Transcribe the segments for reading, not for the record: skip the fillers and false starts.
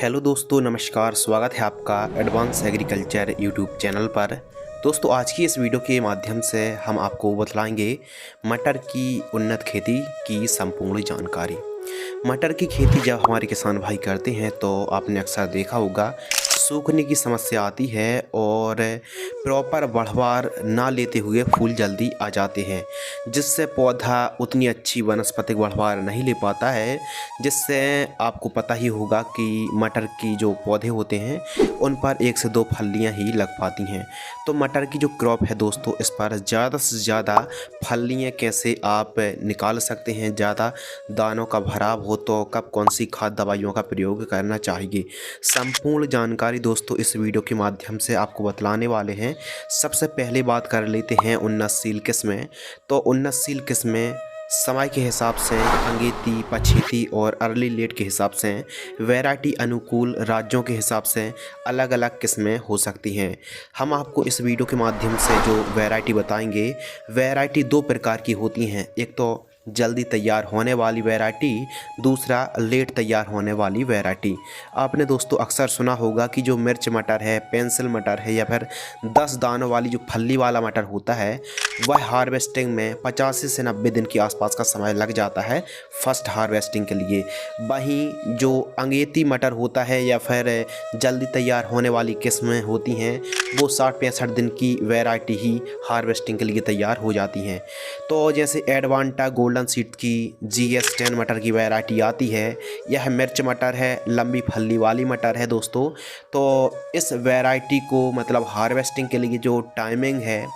Hello दोस्तों, नमस्कार। स्वागत है आपका एडवांस एग्रीकल्चर यूट्यूब चैनल पर। दोस्तों, आज की इस वीडियो के माध्यम से हम आपको बतलाएंगे मटर की उन्नत खेती की संपूर्ण जानकारी। मटर की खेती जब हमारे किसान भाई करते हैं तो आपने अक्सर देखा होगा सूखने की समस्या आती है और प्रॉपर बढ़वार ना लेते हुए फूल जल्दी आ जाते हैं, जिससे पौधा उतनी अच्छी वनस्पतिक बढ़वार नहीं ले पाता है। जिससे आपको पता ही होगा कि मटर की जो पौधे होते हैं उन पर 1 से 2 फलियां ही लग पाती हैं। तो मटर की जो क्रॉप है दोस्तों, इस पर ज़्यादा से ज़्यादा फलियां कैसे आप निकाल सकते हैं, ज़्यादा दानों का भराव हो तो कब कौन सी खाद दवाइयों का प्रयोग करना चाहिए, संपूर्ण जानकारी दोस्तों इस वीडियो के माध्यम से आपको बतलाने वाले हैं। सबसे पहले बात कर लेते हैं उन्नतशील किस्में। तो उन्नतशील किस्में समय के हिसाब से अंगेती, पछेती और अर्ली लेट के हिसाब से वैरायटी अनुकूल राज्यों के हिसाब से अलग अलग किस्में हो सकती हैं। हम आपको इस वीडियो के माध्यम से जो वैरायटी बताएंगे, वैरायटी 2 प्रकार की होती हैं। एक तो जल्दी तैयार होने वाली वैरायटी, दूसरा लेट तैयार होने वाली वैरायटी। आपने दोस्तों अक्सर सुना होगा कि जो मिर्च मटर है, पेंसिल मटर है या फिर 10 दानों वाली जो फली वाला मटर होता है, वह हार्वेस्टिंग में 85 से 90 दिन के आसपास का समय लग जाता है फर्स्ट हार्वेस्टिंग के लिए। वहीं जो अंगेती मटर होता है या फिर जल्दी तैयार होने वाली किस्में होती हैं, वो 60-65 दिन की वैरायटी ही हार्वेस्टिंग के लिए तैयार हो जाती हैं। तो जैसे एडवांटा गोल्डन सीड की GS10 मटर की वैरायटी आती है, यह मिर्च मटर है, लंबी फली वाली मटर है दोस्तों। तो इस वैरायटी को मतलब हार्वेस्टिंग के लिए जो टाइमिंग है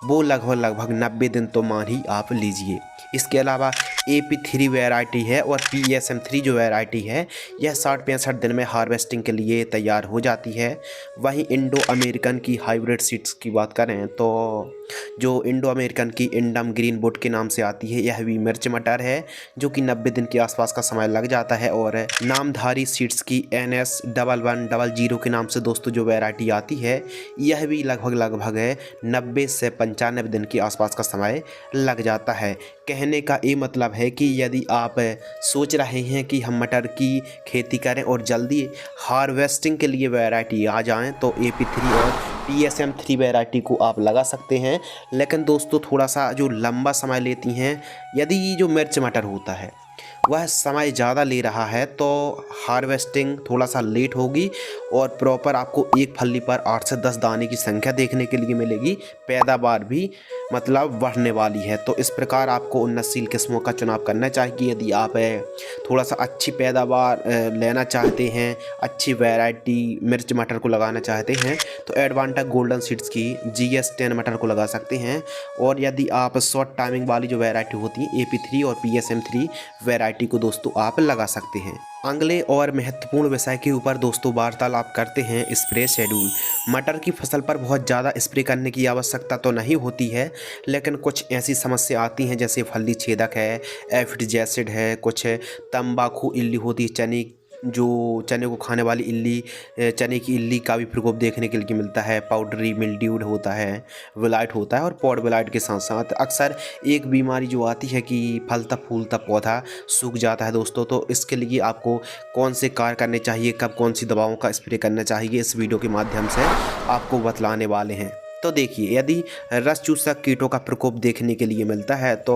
वो लगभग 90 दिन तो मान ही आप लीजिए। इसके अलावा AP3 वैरायटी है और PSM3 जो वैरायटी है, यह 60-65 दिन में हार्वेस्टिंग के लिए तैयार हो जाती है। वहीं इंडो अमेरिकन की हाइब्रिड सीड्स की बात करें तो जो इंडो अमेरिकन की इंडम ग्रीन बुट के नाम से आती है, यह भी मिर्च मटर है जो कि 90 दिन के आसपास का समय लग जाता है। और नामधारी सीड्स की NS1100 के नाम से दोस्तों जो वैरायटी आती है, यह भी लगभग 90 से 95 दिन के आसपास का समय लग जाता है। कहने का ये मतलब है कि यदि आप सोच रहे हैं कि हम मटर की खेती करें और जल्दी हार्वेस्टिंग के लिए वैरायटी आ जाएं, तो AP3 और PSM3 वैरायटी को आप लगा सकते हैं। लेकिन दोस्तों थोड़ा सा जो लंबा समय लेती हैं, यदि जो मिर्च मटर होता है वह समय ज़्यादा ले रहा है तो हार्वेस्टिंग थोड़ा सा लेट होगी और प्रॉपर आपको एक फली पर 8 से 10 दाने की संख्या देखने के लिए मिलेगी। पैदावार भी मतलब बढ़ने वाली है। तो इस प्रकार आपको उन्नतशील किस्मों का चुनाव करना चाहिए। यदि आप थोड़ा सा अच्छी पैदावार लेना चाहते हैं, अच्छी वैरायटी मिर्च मटर को लगाना चाहते हैं, तो एडवांटा गोल्डन सीड्स की GS10 मटर को लगा सकते हैं। और यदि आप शॉर्ट टाइमिंग वाली जो वैरायटी होती है AP3 और PSM3 वैरायटी को दोस्तों आप लगा सकते हैं। अगले और महत्वपूर्ण विषय के ऊपर दोस्तों वार्तालाप करते हैं स्प्रे शेड्यूल। मटर की फसल पर बहुत ज़्यादा स्प्रे करने की आवश्यकता तो नहीं होती है, लेकिन कुछ ऐसी समस्या आती हैं जैसे फली छेदक है, एफिड जैसिड है, कुछ तंबाकू इल्ली होती है, चने को खाने वाली इल्ली, चने की इल्ली का भी प्रकोप देखने के लिए मिलता है। पाउडरी मिल्ड्यूड होता है, विलाइट होता है और पॉड विलाइट के साथ साथ अक्सर एक बीमारी जो आती है कि फलता फूलता पौधा सूख जाता है दोस्तों। तो इसके लिए आपको कौन से कार्य करने चाहिए, कब कौन सी दवाओं का स्प्रे करना चाहिए, इस वीडियो के माध्यम से आपको बतलाने वाले हैं। तो देखिए, यदि रस चूसक कीटों का प्रकोप देखने के लिए मिलता है तो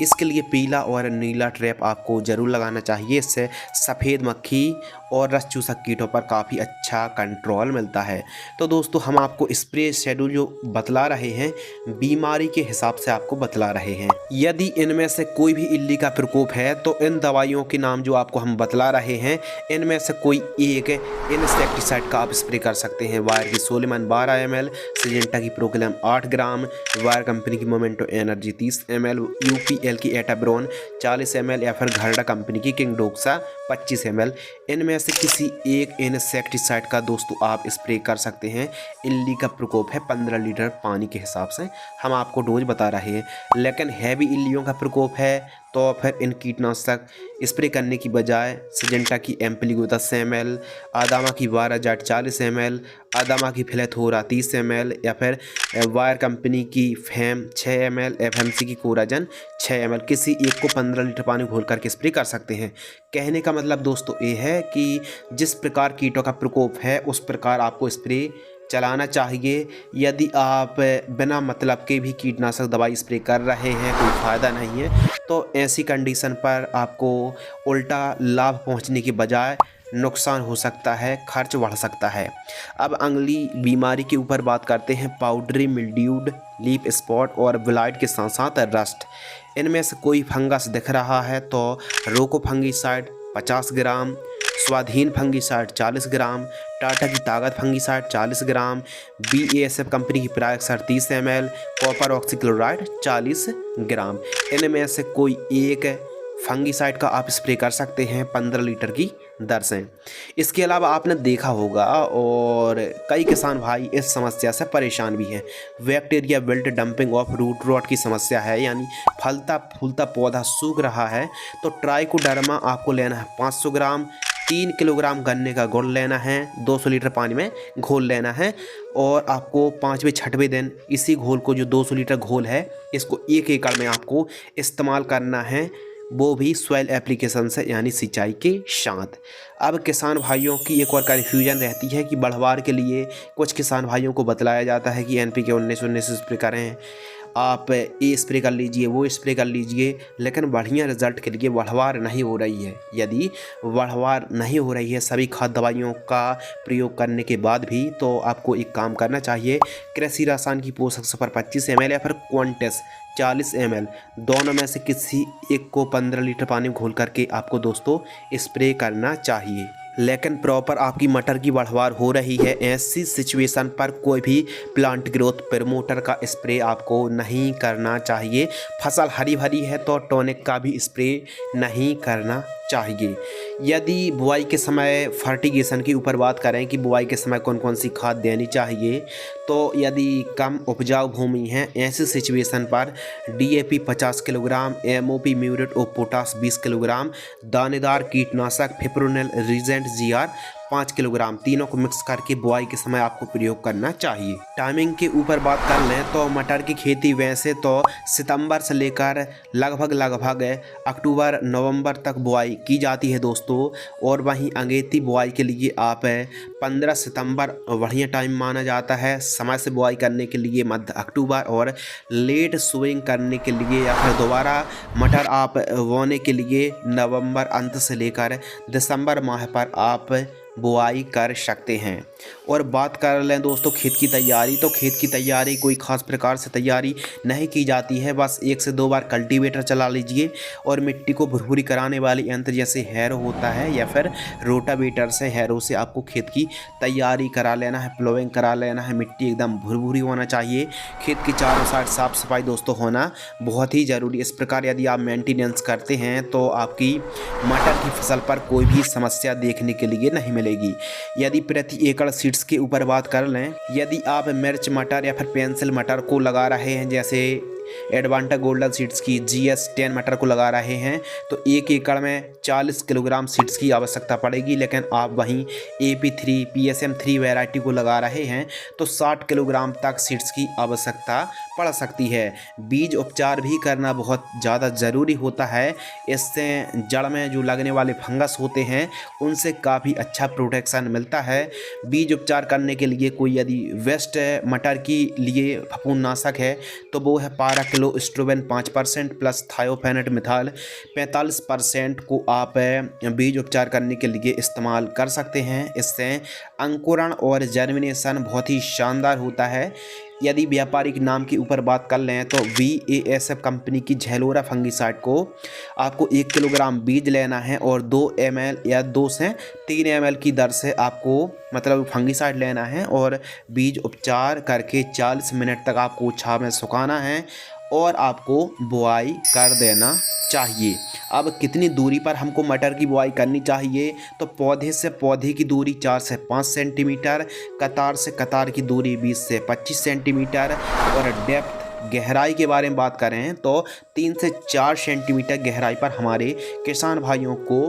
इसके लिए पीला और नीला ट्रैप आपको ज़रूर लगाना चाहिए। इससे सफ़ेद मक्खी और रस चूसक कीटों पर काफ़ी अच्छा कंट्रोल मिलता है। तो दोस्तों हम आपको स्प्रे शेड्यूल जो बतला रहे हैं, बीमारी के हिसाब से आपको बतला रहे हैं। यदि इनमें से कोई भी इल्ली का प्रकोप है तो इन दवाइयों के नाम जो आपको हम बतला रहे हैं, इनमें से कोई एक इंसेक्टिसाइड का आप स्प्रे कर सकते हैं। वायर की सोलेमन 12 ml, सिजेंटा की प्रोक्लेम 8 ग्राम, वायर कंपनी की मोमेंटो एनर्जी 30 ml, UPL की एटाब्रोन 40 ml या फिर घरडा कंपनी की किंग डोक्सा 25 ml। इनमें से किसी एक इंसेक्टिसाइड का दोस्तों आप स्प्रे कर सकते हैं। इल्ली का प्रकोप है 15 लीटर पानी के हिसाब से हम आपको डोज बता रहे हैं। लेकिन हैवी इल्लियों का प्रकोप है तो फिर इन कीटनाशक स्प्रे करने की बजाय सिजेंटा की एम्पलीगो 10 ml, आदामा की 12 40 ml, आदामा की फ्लेथोरा 30 ml या फिर वायर कंपनी की फैम 6 ml, एफएमसी की कोराजन 6 ml किसी एक को 15 लीटर पानी घोल करके स्प्रे कर सकते हैं। कहने का मतलब दोस्तों ये है कि जिस प्रकार कीटों का प्रकोप है उस प्रकार आपको स्प्रे चलाना चाहिए। यदि आप बिना मतलब के भी कीटनाशक दवाई स्प्रे कर रहे हैं, कोई फ़ायदा नहीं है, तो ऐसी कंडीशन पर आपको उल्टा लाभ पहुंचने की बजाय नुकसान हो सकता है, खर्च बढ़ सकता है। अब अगली बीमारी के ऊपर बात करते हैं, पाउडरी मिल्ड्यूड, लीफ स्पॉट और ब्लाइट के साथ साथ रस्ट। इनमें से कोई फंगस दिख रहा है तो रोको फंगीसाइड 50 ग्राम, स्वाधीन फंगीसाइड 40 ग्राम, टाटा की ताकत फंगीसाइड 40 ग्राम, BASF कंपनी की प्रायक्सर 30 ml, कॉपर ऑक्सीक्लोराइड 40 ग्राम। इनमें से कोई एक फंगीसाइड का आप स्प्रे कर सकते हैं 15 लीटर की दर से। इसके अलावा आपने देखा होगा और कई किसान भाई इस समस्या से परेशान भी हैं, bacteria wilt damping off root rot की समस्या है, यानी फलता फूलता पौधा सूख रहा है। तो ट्राइकोडर्मा आपको लेना है 500 ग्राम, 3 किलोग्राम गन्ने का गुड़ लेना है, 200 लीटर पानी में घोल लेना है और आपको 5वें 6वें दिन इसी घोल को, जो 200 लीटर घोल है, इसको 1 एकड़ में आपको इस्तेमाल करना है, वो भी सॉइल एप्लीकेशन से यानी सिंचाई के साथ। अब किसान भाइयों की एक और कन्फ्यूजन रहती है कि बढ़वार के लिए कुछ किसान भाइयों को बतलाया जाता है कि NPK 19-19 स्प्रे करें, आप ये स्प्रे कर लीजिए, वो स्प्रे कर लीजिए, लेकिन बढ़िया रिजल्ट के लिए बढ़वार नहीं हो रही है। यदि बढ़वार नहीं हो रही है सभी खाद दवाइयों का प्रयोग करने के बाद भी, तो आपको एक काम करना चाहिए, कृषि रसायन की पोषक सुपर 25 ml या फिर क्वांटेस 40 ml, दोनों में से किसी एक को 15 लीटर पानी में घोल करके आपको दोस्तों स्प्रे करना चाहिए। लेकिन प्रॉपर आपकी मटर की बढ़वार हो रही है, ऐसी सिचुएशन पर कोई भी प्लांट ग्रोथ प्रमोटर का स्प्रे आपको नहीं करना चाहिए। फसल हरी भरी है तो टॉनिक का भी स्प्रे नहीं करना चाहिए। यदि बुआई के समय फर्टिगेशन की ऊपर बात करें कि बुआई के समय कौन कौन सी खाद देनी चाहिए, तो यदि कम उपजाऊ भूमि है ऐसी सिचुएशन पर DAP 50 kilogram, MOP muriate of potash 20 kilogram, दानेदार कीटनाशक फिप्रोनिल रीजेंट GR 5 किलोग्राम, तीनों को मिक्स करके बुआई के समय आपको प्रयोग करना चाहिए। टाइमिंग के ऊपर बात कर लें तो मटर की खेती वैसे तो सितंबर से लेकर लगभग अक्टूबर नवंबर तक बुआई की जाती है दोस्तों, और वहीं अगेती बुआई के लिए आप 15 सितंबर बढ़िया टाइम माना जाता है समय से बुआई करने के लिए, मध्य अक्टूबर, और लेट सोइंग करने के लिए या फिर दोबारा मटर आप बोने के लिए नवंबर अंत से लेकर दिसंबर माह पर आप बुआई कर सकते हैं। और बात कर लें दोस्तों खेत की तैयारी, तो खेत की तैयारी कोई ख़ास प्रकार से तैयारी नहीं की जाती है, बस 1 से 2 बार कल्टीवेटर चला लीजिए और मिट्टी को भुरभुरी कराने वाली यंत्र जैसे हैरो होता है या फिर रोटावेटर से, हैरो से आपको खेत की तैयारी करा लेना है, प्लोइंग करा लेना है। मिट्टी एकदम भुरभुरी होना चाहिए, खेत की चारों साइड साफ़ सफाई दोस्तों होना बहुत ही ज़रूरी। इस प्रकार यदि आप मेंटेनेंस करते हैं तो आपकी मटर की फसल पर कोई भी समस्या देखने के लिए नहीं मिलेगी। यदि प्रति एकड़ सीड्स के ऊपर बात कर लें, यदि आप मिर्च मटर या फिर पेंसिल मटर को लगा रहे हैं, जैसे एडवांटा गोल्डन सीड्स की GS10 मटर को लगा रहे हैं, तो 1 एकड़ में 40 किलोग्राम सीड्स की आवश्यकता पड़ेगी। लेकिन आप वहीं AP3 PSM3 वैरायटी को लगा रहे हैं तो 60 किलोग्राम तक सीड्स की आवश्यकता पड़ सकती है। बीज उपचार भी करना बहुत ज़्यादा ज़रूरी होता है, इससे जड़ में जो लगने वाले फंगस होते हैं उनसे काफ़ी अच्छा प्रोटेक्शन मिलता है। बीज उपचार करने के लिए कोई यदि वेस्ट मटर के लिए फफूंदनाशक है तो वो है पारा किलो स्ट्रोबेन 5% प्लस थायोफेनेट मिथाइल 45% को आप बीज उपचार करने के लिए इस्तेमाल कर सकते हैं। इससे अंकुरण और जर्मिनेशन बहुत ही शानदार होता है। यदि व्यापारिक नाम के ऊपर बात कर लें तो VASF कंपनी की झेलोरा फंगीसाइड को आपको 1 किलोग्राम बीज लेना है और 2 ml या 2 से 3 ml की दर से आपको मतलब फंगीसाइड लेना है और बीज उपचार करके 40 मिनट तक आपको छांव में सुखाना है और आपको बुआई कर देना चाहिए। अब कितनी दूरी पर हमको मटर की बुआई करनी चाहिए, तो पौधे से पौधे की दूरी 4 से 5 सेंटीमीटर, कतार से कतार की दूरी 20 से 25 सेंटीमीटर और डेप्थ गहराई के बारे में बात करें तो 3 से 4 सेंटीमीटर गहराई पर हमारे किसान भाइयों को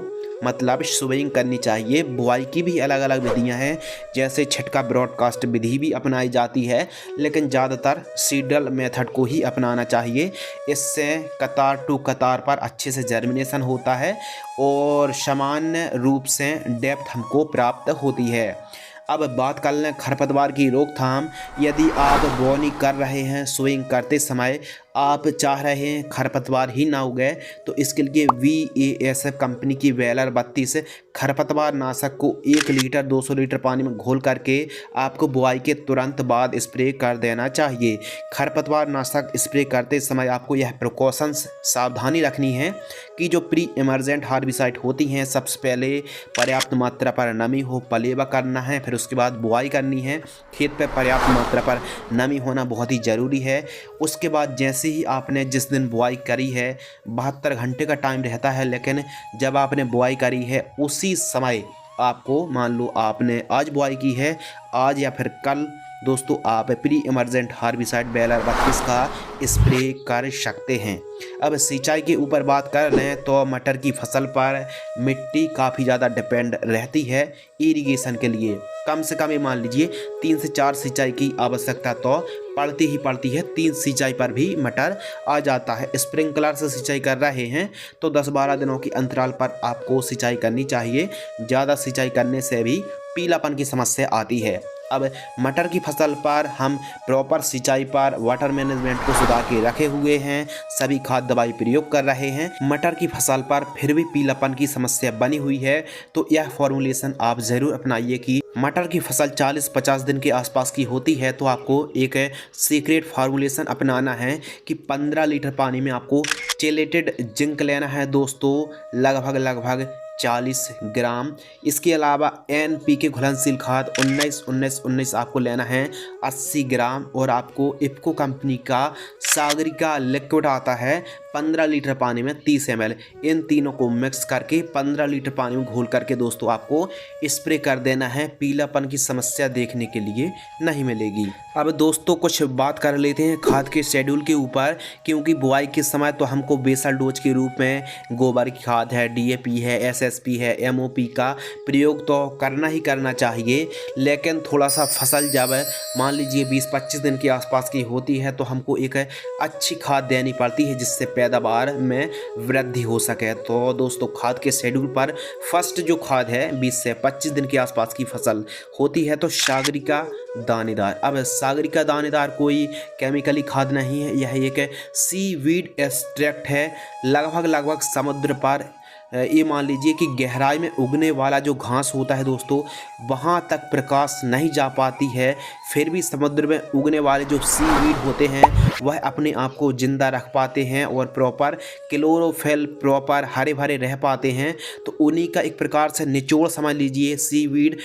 मतलब स्विंग करनी चाहिए। बुआई की भी अलग अलग विधियां हैं, जैसे छिटका ब्रॉडकास्ट विधि भी अपनाई जाती है, लेकिन ज़्यादातर सीडल मेथड को ही अपनाना चाहिए। इससे कतार टू कतार पर अच्छे से जर्मिनेशन होता है और सामान्य रूप से डेप्थ हमको प्राप्त होती है। अब बात कर लें खरपतवार की रोकथाम। यदि आप बोनी कर रहे हैं, स्विंग करते समय आप चाह रहे हैं खरपतवार ही ना उगे, तो इसके लिए VASF कंपनी की वेलर 32 खरपतवार नाशक को 1 लीटर 200 लीटर पानी में घोल करके आपको बुआई के तुरंत बाद स्प्रे कर देना चाहिए। खरपतवार नाशक स्प्रे करते समय आपको यह प्रिकॉशंस सावधानी रखनी है कि जो प्री इमरजेंट हार्बिसाइड होती हैं, सबसे पहले पर्याप्त मात्रा पर नमी हो, पलेवा करना है, फिर उसके बाद बुआई करनी है। खेत पर पर्याप्त मात्रा पर नमी होना बहुत ही ज़रूरी है। उसके बाद जैसे ही आपने जिस दिन बुआई करी है 72 घंटे का टाइम रहता है, लेकिन जब आपने बुआई करी है उसी समय आपको, मान लो आपने आज बुआई की है, आज या फिर कल दोस्तों आप प्री इमरजेंट हार्बिसाइड वेलर 32 का स्प्रे कर सकते हैं। अब सिंचाई के ऊपर बात कर लें तो मटर की फसल पर मिट्टी काफ़ी ज़्यादा डिपेंड रहती है इरिगेशन के लिए। कम से कम ये मान लीजिए 3 से 4 सिंचाई की आवश्यकता तो पड़ती ही पड़ती है। 3 सिंचाई पर भी मटर आ जाता है। स्प्रिंकलर से सिंचाई कर रहे हैं तो 10-12 दिनों के अंतराल पर आपको सिंचाई करनी चाहिए। ज़्यादा सिंचाई करने से भी पीलापन की समस्या आती है। अब मटर की फसल पर हम प्रॉपर सिंचाई पर वाटर मैनेजमेंट को सुधार के रखे हुए हैं, सभी खाद दवाई प्रयोग कर रहे हैं। मटर की फसल पर फिर भी पीलापन की समस्या बनी हुई है, तो यह फॉर्मुलेशन आप ज़रूर अपनाइए कि मटर की फसल 40-50 दिन के आसपास की होती है तो आपको एक सीक्रेट फार्मूलेशन अपनाना है कि 15 लीटर पानी में आपको चेलेटेड जिंक लेना है दोस्तों, लगभग 40 ग्राम। इसके अलावा NPK घुलनशील खाद 19-19-19 आपको लेना है 80 ग्राम, और आपको इफ्को कंपनी का सागरिका लिक्विड आता है 15 लीटर पानी में 30 ml। इन तीनों को मिक्स करके 15 लीटर पानी में घोल करके दोस्तों आपको स्प्रे कर देना है। पीलापन की समस्या देखने के लिए नहीं मिलेगी। अब दोस्तों कुछ बात कर लेते हैं खाद के शेड्यूल के ऊपर, क्योंकि बुआई के समय तो हमको बेसल डोज के रूप में गोबर की खाद है, DAP है, SSP है, MOP का प्रयोग तो करना ही करना चाहिए, लेकिन थोड़ा सा फसल जब मान लीजिए 20-25 दिन के आसपास की होती है तो हमको एक अच्छी खाद देनी पड़ती है जिससे पैदावार में वृद्धि हो सके। तो दोस्तों खाद के शेड्यूल पर फर्स्ट जो खाद है 20 से 25 दिन के आसपास की फसल होती है तो सागरिका दानेदार। अब सागरिका दानेदार कोई केमिकली खाद नहीं है, यह एक सीवीड एक्सट्रैक्ट है। लगभग समुद्र पर ये मान लीजिए कि गहराई में उगने वाला जो घास होता है दोस्तों, वहाँ तक प्रकाश नहीं जा पाती है, फिर भी समुद्र में उगने वाले जो सीवीड होते हैं वह अपने आप को जिंदा रख पाते हैं और प्रॉपर क्लोरोफिल प्रॉपर हरे भरे रह पाते हैं। तो उन्हीं का एक प्रकार से निचोड़ समझ लीजिए सीवीड,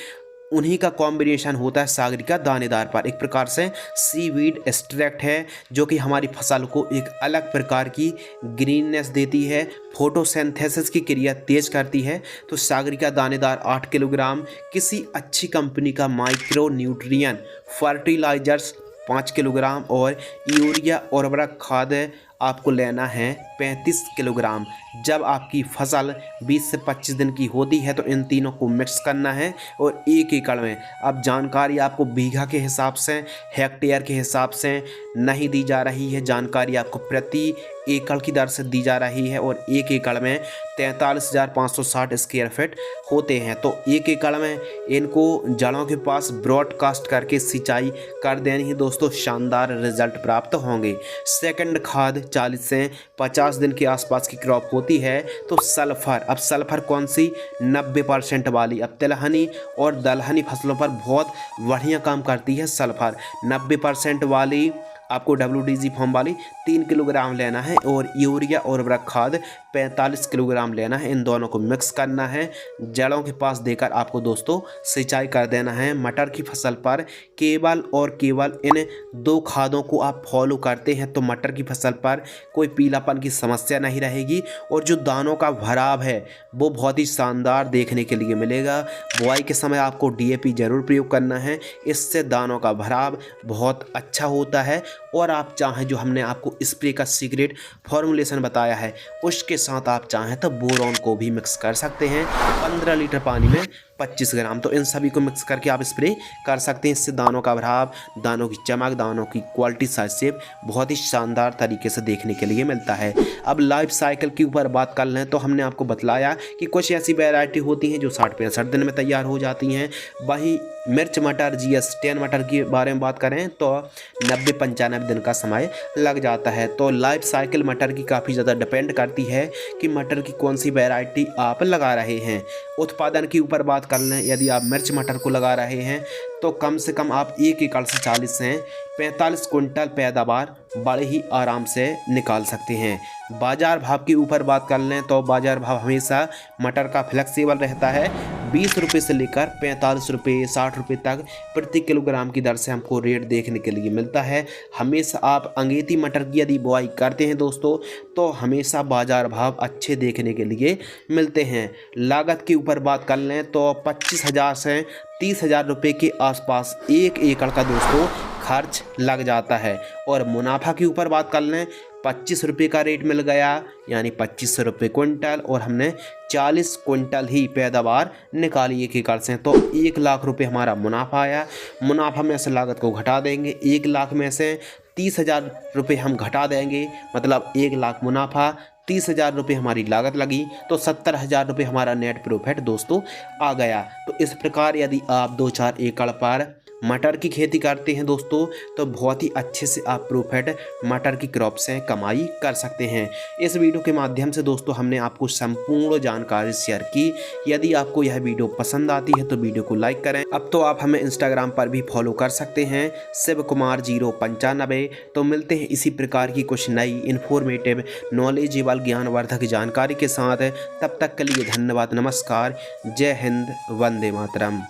उन्हीं का कॉम्बिनेशन होता है सागरिका दानेदार पर। एक प्रकार से सीवीड एक्सट्रैक्ट है जो कि हमारी फसल को एक अलग प्रकार की ग्रीननेस देती है, फोटोसिंथेसिस की क्रिया तेज करती है। तो सागरिका दानेदार 8 किलोग्राम, किसी अच्छी कंपनी का माइक्रो न्यूट्रिएंट फर्टिलाइजर्स 5 किलोग्राम और यूरिया उर्वरक खाद आपको लेना है 35 किलोग्राम। जब आपकी फसल 20 से 25 दिन की होती है तो इन तीनों को मिक्स करना है और 1 एकड़ में, अब जानकारी आपको बीघा के हिसाब से, हेक्टेयर के हिसाब से नहीं दी जा रही है, जानकारी आपको प्रति एकड़ की दर से दी जा रही है और 1 एकड़ में 43,560 स्क्वायर फीट होते हैं। तो 1 एकड़ में इनको जड़ों के पास ब्रॉडकास्ट करके सिंचाई कर देनी है दोस्तों, शानदार रिजल्ट प्राप्त होंगे। सेकंड खाद 40 से 50 दिन के आसपास की क्रॉप होती है तो सल्फर। अब सल्फर कौन सी? 90% वाली। अब तिलहनी और दलहनी फसलों पर बहुत बढ़िया काम करती है सल्फर। 90% वाली आपको WDG फॉर्म वाली 3 किलोग्राम लेना है और यूरिया और उर्वरक खाद 45 किलोग्राम लेना है। इन दोनों को मिक्स करना है, जड़ों के पास देकर आपको दोस्तों सिंचाई कर देना है। मटर की फसल पर केवल और केवल इन 2 खादों को आप फॉलो करते हैं तो मटर की फसल पर कोई पीलापन की समस्या नहीं रहेगी और जो दानों का भराव है वो बहुत ही शानदार देखने के लिए मिलेगा। बुआई के समय आपको DAP जरूर प्रयोग करना है, इससे दानों का भराव बहुत अच्छा होता है और आप चाहें जो हमने आपको स्प्रे का सीक्रेट फॉर्मूलेशन बताया है उसके साथ आप चाहें तो बोरॉन को भी मिक्स कर सकते हैं 15 लीटर पानी में 25 ग्राम। तो इन सभी को मिक्स करके आप स्प्रे कर सकते हैं। इससे दानों का भराव, दानों की चमक, दानों की क्वालिटी, साइज शेप बहुत ही शानदार तरीके से देखने के लिए मिलता है। अब लाइफ साइकिल के ऊपर बात कर लें तो हमने आपको बतलाया कि कुछ ऐसी वैरायटी होती हैं जो 60-65 दिन में तैयार हो जाती हैं। वहीं मिर्च मटर GS10 मटर के बारे में बात करें तो 90-95 दिन का समय लग जाता है। तो लाइफ साइकिल मटर की काफ़ी ज़्यादा डिपेंड करती है कि मटर की कौन सी वैरायटी आप लगा रहे हैं। उत्पादन के ऊपर बात कर लें, यदि आप मिर्च मटर को लगा रहे हैं तो कम से कम आप 1 एकड़ से 40 से 45 कुंटल पैदावार बड़े ही आराम से निकाल सकते हैं। बाज़ार भाव के ऊपर बात कर लें तो बाज़ार भाव हमेशा मटर का फ्लेक्सिबल रहता है। 20 रुपये से लेकर 45 रुपये 60 रुपये तक प्रति किलोग्राम की दर से हमको रेट देखने के लिए मिलता है। हमेशा आप अंगेती मटर की यदि बुआई करते हैं दोस्तों तो हमेशा बाज़ार भाव अच्छे देखने के लिए मिलते हैं। लागत के ऊपर बात कर लें तो 25,000 से 30,000 रुपये के आसपास 1 एकड़ का दोस्तों खर्च लग जाता है। और मुनाफा के ऊपर बात कर लें 25 रुपये का रेट मिल गया यानी 2500 रुपये क्विंटल और हमने 40 क्विंटल ही पैदावार निकाली 1 एकड़ से तो 1 लाख रुपये हमारा मुनाफा आया। मुनाफा में से लागत को घटा देंगे, 1 लाख में से 30,000 रुपये हम घटा देंगे, मतलब 1 लाख मुनाफा, 30,000 रुपये हमारी लागत लगी तो 70,000 रुपये हमारा नेट प्रॉफिट दोस्तों आ गया। तो इस प्रकार यदि आप 2-4 एकड़ पर मटर की खेती करते हैं दोस्तों तो बहुत ही अच्छे से आप प्रॉफिट मटर की क्रॉप से कमाई कर सकते हैं। इस वीडियो के माध्यम से दोस्तों हमने आपको संपूर्ण जानकारी शेयर की। यदि आपको यह वीडियो पसंद आती है तो वीडियो को लाइक करें। अब तो आप हमें इंस्टाग्राम पर भी फॉलो कर सकते हैं शिवकुमार 095। तो मिलते हैं इसी प्रकार की कुछ नई इन्फॉर्मेटिव नॉलेजेबल ज्ञानवर्धक जानकारी के साथ। तब तक के लिए धन्यवाद, नमस्कार, जय हिंद, वंदे मातरम।